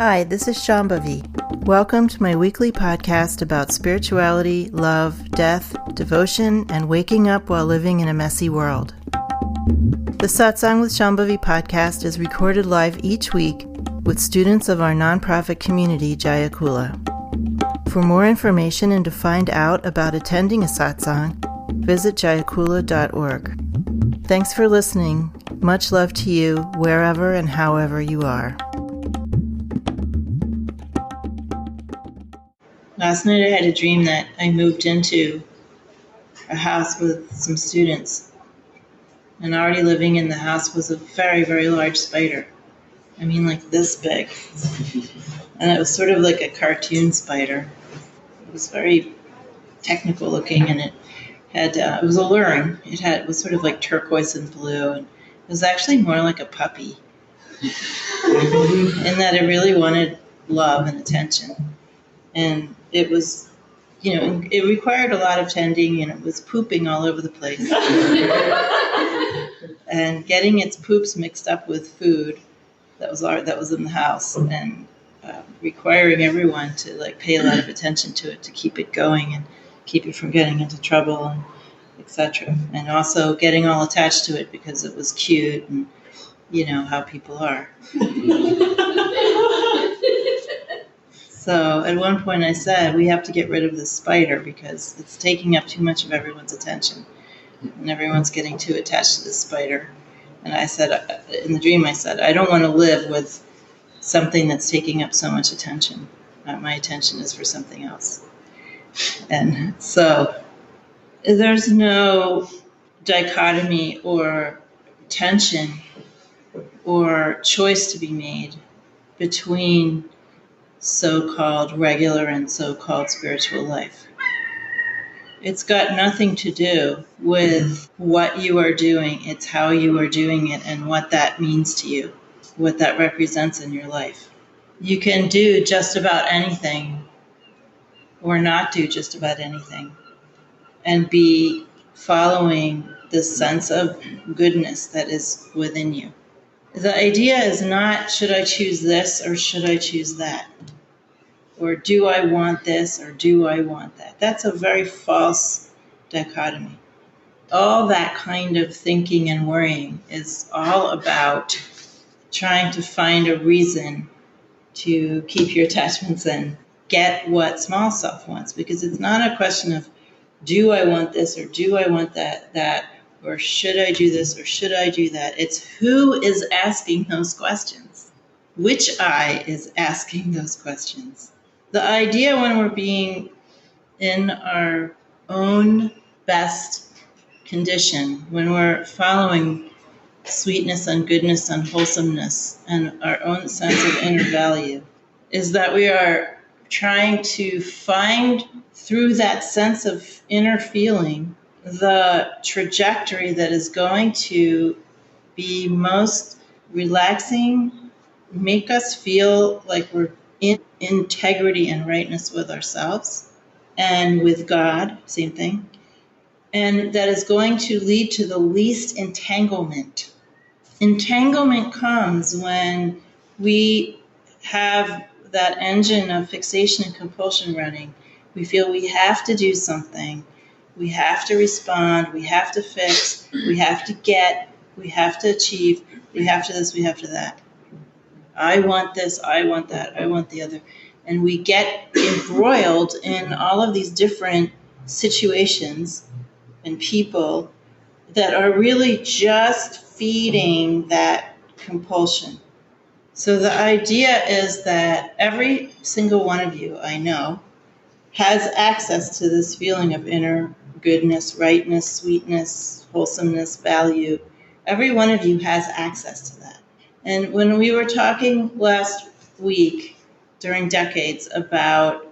Hi, this is Shambhavi. Welcome to my weekly podcast about spirituality, love, death, devotion, and waking up while living in a messy world. The Satsang with Shambhavi podcast is recorded live each week with students of our nonprofit community, Jayakula. For more information and to find out about attending a satsang, visit jayakula.org. Thanks for listening. Much love to you, wherever and however you are. Last night I had a dream that I moved into a house with some students, and already living in the house was a very, very large spider. I mean, like this big. And it was sort of like a cartoon spider. It was very technical looking, and it had it was alluring. It was sort of like turquoise and blue, and it was actually more like a puppy, in that it really wanted love and attention. And it was, it required a lot of tending, and it was pooping all over the place. And getting its poops mixed up with food that was in the house, and requiring everyone to pay a lot of attention to it to keep it going and keep it from getting into trouble, and etc. And also getting all attached to it because it was cute, and you know how people are. So at one point I said, we have to get rid of this spider because it's taking up too much of everyone's attention, and everyone's getting too attached to this spider. And I said, in the dream I said, I don't want to live with something that's taking up so much attention. My attention is for something else. And so there's no dichotomy or tension or choice to be made between so-called regular and so-called spiritual life. It's got nothing to do with what you are doing. It's how you are doing it and what that means to you, what that represents in your life. You can do just about anything or not do just about anything and be following this sense of goodness that is within you. The idea is not, should I choose this or should I choose that? Or do I want this or do I want that? That's a very false dichotomy. All that kind of thinking and worrying is all about trying to find a reason to keep your attachments and get what small self wants. Because it's not a question of, do I want this or do I want that, or should I do this or should I do that? It's who is asking those questions. Which I is asking those questions. The idea when we're being in our own best condition, when we're following sweetness and goodness and wholesomeness and our own sense of inner value, is that we are trying to find through that sense of inner feeling the trajectory that is going to be most relaxing, make us feel like we're in integrity and rightness with ourselves and with God, same thing, and that is going to lead to the least entanglement. Entanglement comes when we have that engine of fixation and compulsion running. We feel we have to do something. We have to respond, we have to fix, we have to get, we have to achieve, we have to this, we have to that. I want this, I want that, I want the other. And we get embroiled in all of these different situations and people that are really just feeding that compulsion. So the idea is that every single one of you I know has access to this feeling of inner goodness, rightness, sweetness, wholesomeness, value. Every one of you has access to that. And when we were talking last week during decades about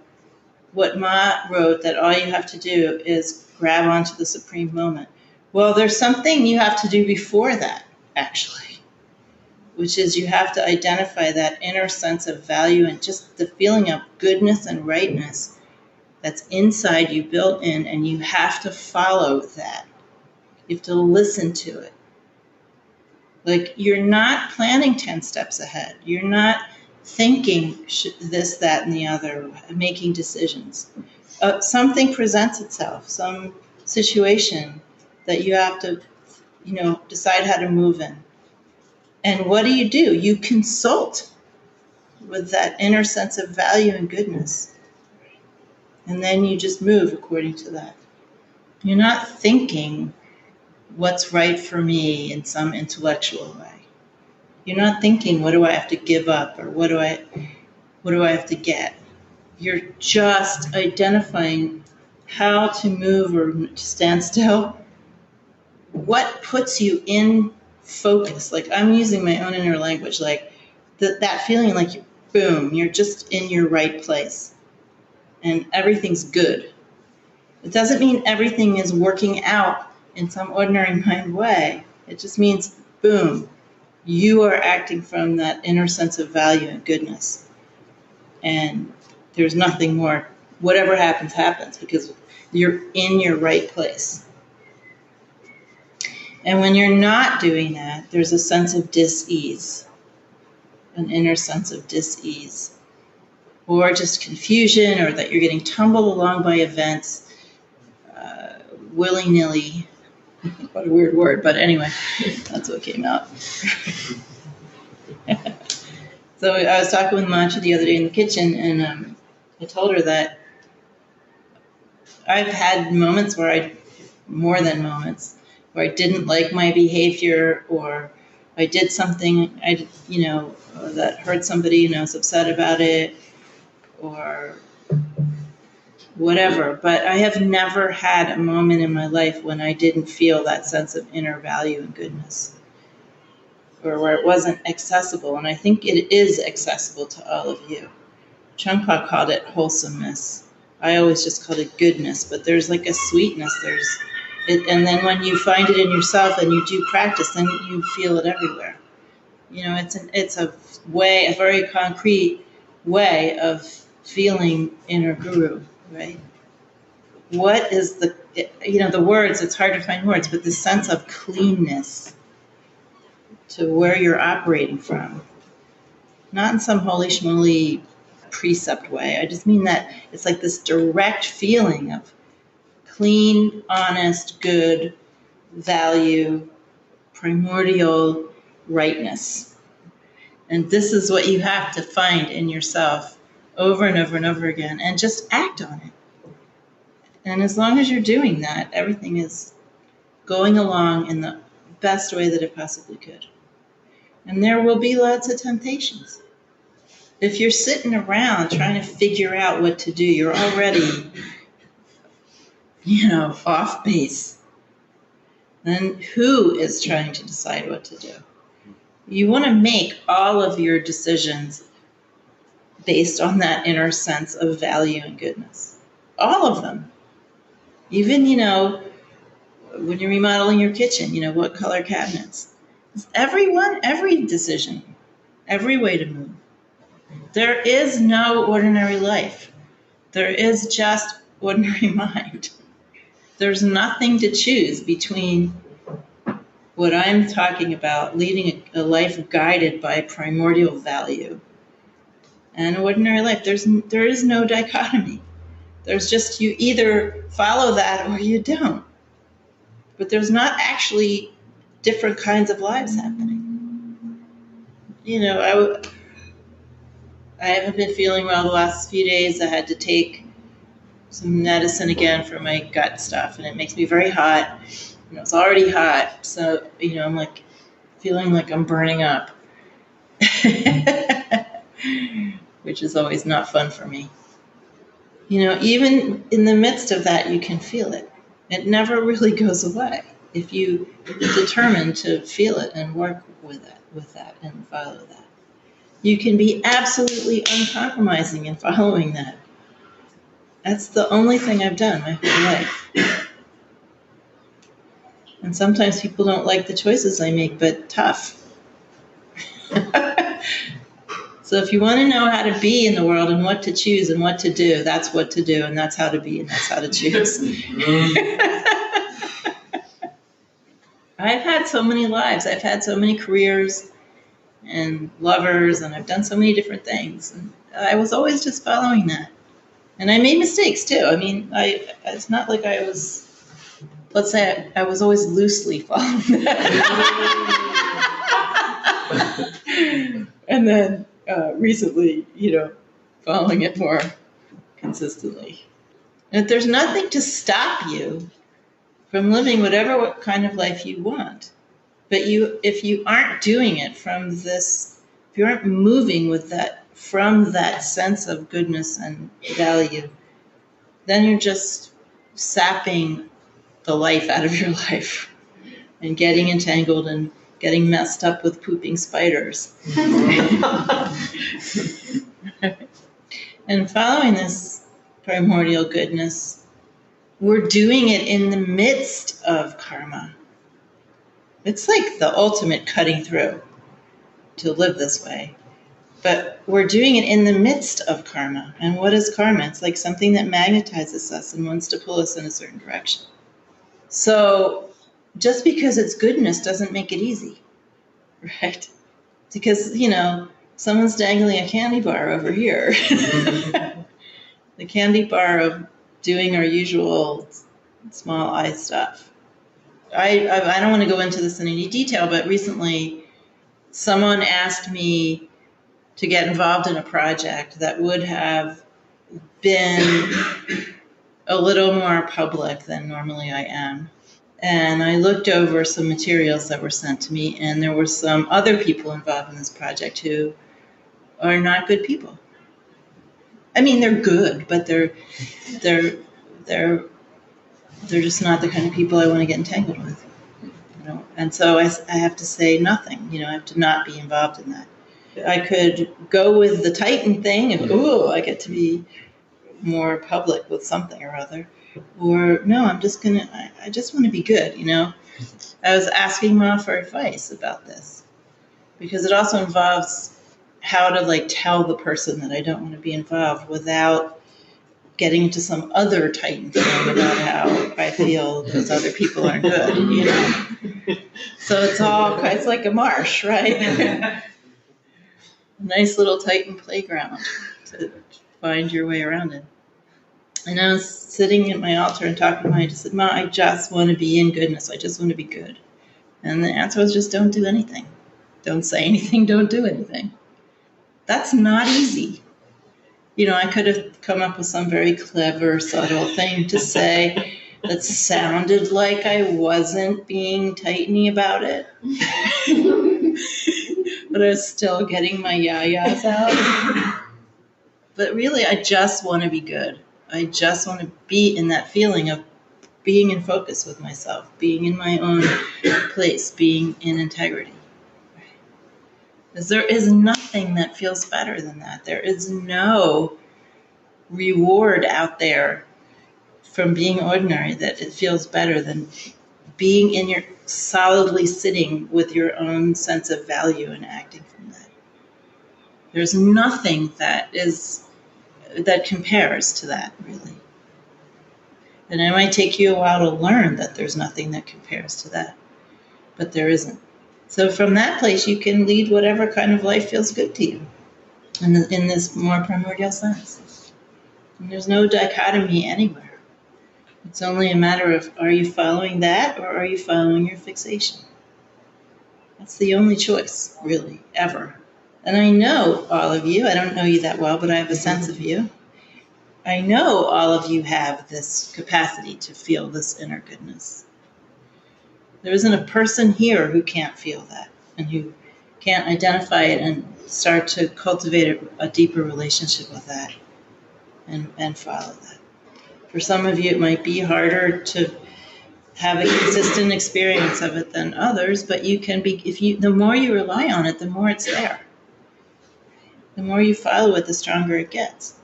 what Ma wrote, that all you have to do is grab onto the supreme moment. Well, there's something you have to do before that, actually, which is you have to identify that inner sense of value and just the feeling of goodness and rightness that's inside you, built in, and you have to follow that. You have to listen to it. Like, you're not planning 10 steps ahead. You're not thinking this, that, and the other, making decisions. Something presents itself, some situation that you have to, decide how to move in. And what do? You consult with that inner sense of value and goodness. And then you just move according to that. You're not thinking what's right for me in some intellectual way. You're not thinking, what do I have to give up, or what do I have to get? You're just identifying how to move or to stand still. What puts you in focus? Like, I'm using my own inner language, like that feeling like, boom, you're just in your right place and everything's good. It doesn't mean everything is working out in some ordinary mind way. It just means, boom, you are acting from that inner sense of value and goodness. And there's nothing more. Whatever happens, happens, because you're in your right place. And when you're not doing that, there's a sense of dis-ease, an inner sense of dis-ease, or just confusion, or that you're getting tumbled along by events willy-nilly. What a weird word, but anyway, that's what came out. So I was talking with Mancha the other day in the kitchen, and I told her that I've had moments more than moments, where I didn't like my behavior, or I did something that hurt somebody, and I was upset about it, or whatever. But I have never had a moment in my life when I didn't feel that sense of inner value and goodness, or where it wasn't accessible. And I think it is accessible to all of you. Trungpa called it wholesomeness. I always just called it goodness, but there's like a sweetness. And then when you find it in yourself and you do practice, then you feel it everywhere. It's a very concrete way of feeling inner guru, right? What is the words, it's hard to find words, but the sense of cleanness to where you're operating from. Not in some holy schmoly precept way. I just mean that it's like this direct feeling of clean, honest, good, value, primordial rightness. And this is what you have to find in yourself over and over and over again, and just act on it. And as long as you're doing that, everything is going along in the best way that it possibly could. And there will be lots of temptations. If you're sitting around trying to figure out what to do, you're already, off base. Then who is trying to decide what to do? You want to make all of your decisions based on that inner sense of value and goodness. All of them. Even, when you're remodeling your kitchen, what color cabinets. Every decision, every way to move. There is no ordinary life. There is just ordinary mind. There's nothing to choose between what I'm talking about, leading a life guided by primordial value, and ordinary life. There is no dichotomy. There's just, you either follow that or you don't. But there's not actually different kinds of lives happening. I haven't been feeling well the last few days. I had to take some medicine again for my gut stuff, and it makes me very hot. It's already hot, so I'm like feeling like I'm burning up, which is always not fun for me. Even in the midst of that, you can feel it. It never really goes away if you determine to feel it and work with that and follow that. You can be absolutely uncompromising in following that. That's the only thing I've done my whole life. And sometimes people don't like the choices I make, but tough. So if you want to know how to be in the world and what to choose and what to do, that's what to do, and that's how to be, and that's how to choose. I've had so many lives. I've had so many careers. and lovers, and I've done so many different things. And I was always just following that. And I made mistakes too. I mean, it's not like I was, let's say I was always loosely following that. And then recently, following it more consistently. And there's nothing to stop you from living whatever kind of life you want. But if you aren't doing it if you aren't moving with that, from that sense of goodness and value, then you're just sapping the life out of your life and getting entangled and getting messed up with pooping spiders. And following this primordial goodness, we're doing it in the midst of karma. It's like the ultimate cutting through to live this way. But we're doing it in the midst of karma. And what is karma? It's like something that magnetizes us and wants to pull us in a certain direction. So just because it's goodness doesn't make it easy, right? Because, someone's dangling a candy bar over here. The candy bar of doing our usual small I stuff. I don't want to go into this in any detail, but recently someone asked me to get involved in a project that would have been a little more public than normally I am. And I looked over some materials that were sent to me, and there were some other people involved in this project who are not good people. I mean, they're good, but they're just not the kind of people I want to get entangled with. And so I have to say nothing. I have to not be involved in that. I could go with the Titan thing and, I get to be more public with something or other. Or, no, I just want to be good, I was asking Ma for advice about this. Because it also involves how to, tell the person that I don't want to be involved without getting into some other Titan thing about how I feel those other people aren't good, So it's like a marsh, right? A nice little Titan playground to find your way around it. And I was sitting at my altar and talking to Ma. I just said, Ma, I just want to be in goodness. I just want to be good. And the answer was just don't do anything. Don't say anything. Don't do anything. That's not easy. I could have come up with some very clever, subtle thing to say that sounded like I wasn't being Titany about it. But I was still getting my yayas out. But really, I just want to be good. I just want to be in that feeling of being in focus with myself, being in my own place, being in integrity. Because there is nothing that feels better than that. There is no reward out there from being ordinary that it feels better than being in your solidly sitting with your own sense of value and acting from that. There's nothing that compares to that, really. And it might take you a while to learn that there's nothing that compares to that, but there isn't. So from that place, you can lead whatever kind of life feels good to you in this more primordial sense. And there's no dichotomy anywhere. It's only a matter of, are you following that or are you following your fixation? That's the only choice, really, ever. And I know all of you, I don't know you that well, but I have a sense of you. I know all of you have this capacity to feel this inner goodness. There isn't a person here who can't feel that and who can't identify it and start to cultivate a deeper relationship with that and follow that. For some of you, it might be harder to have a consistent experience of it than others, but you can be, the more you rely on it, the more it's there. The more you follow it, the stronger it gets.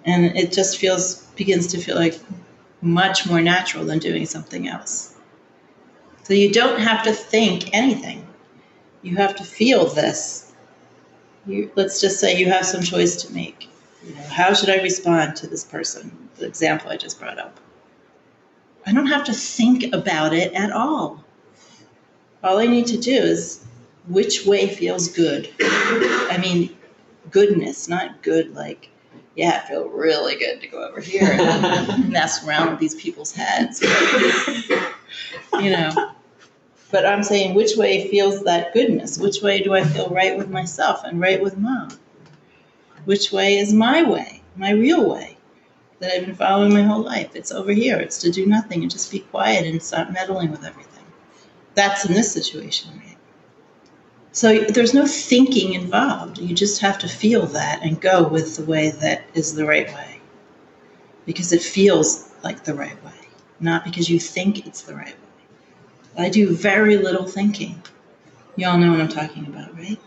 And it just begins to feel like much more natural than doing something else. So you don't have to think anything. You have to feel this. Let's just say you have some choice to make. How should I respond to this person? The example I just brought up. I don't have to think about it at all. All I need to do is which way feels good. I mean, goodness, not good like, yeah, I feel really good to go over here and mess around with these people's heads. You know, but I'm saying which way feels that goodness? Which way do I feel right with myself and right with Mom? Which way is my way, my real way that I've been following my whole life? It's over here. It's to do nothing and just be quiet and stop meddling with everything. That's in this situation, right? So there's no thinking involved. You just have to feel that and go with the way that is the right way. Because it feels like the right way, not because you think it's the right way. I do very little thinking. You all know what I'm talking about, right?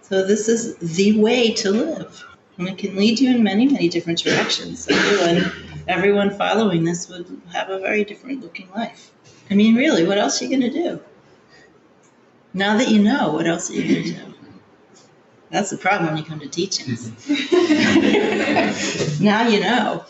So this is the way to live. And it can lead you in many, many different directions. Everyone following this would have a very different looking life. I mean, really, what else are you going to do? Now that you know, what else are you going to do? That's the problem when you come to teachings. Now you know.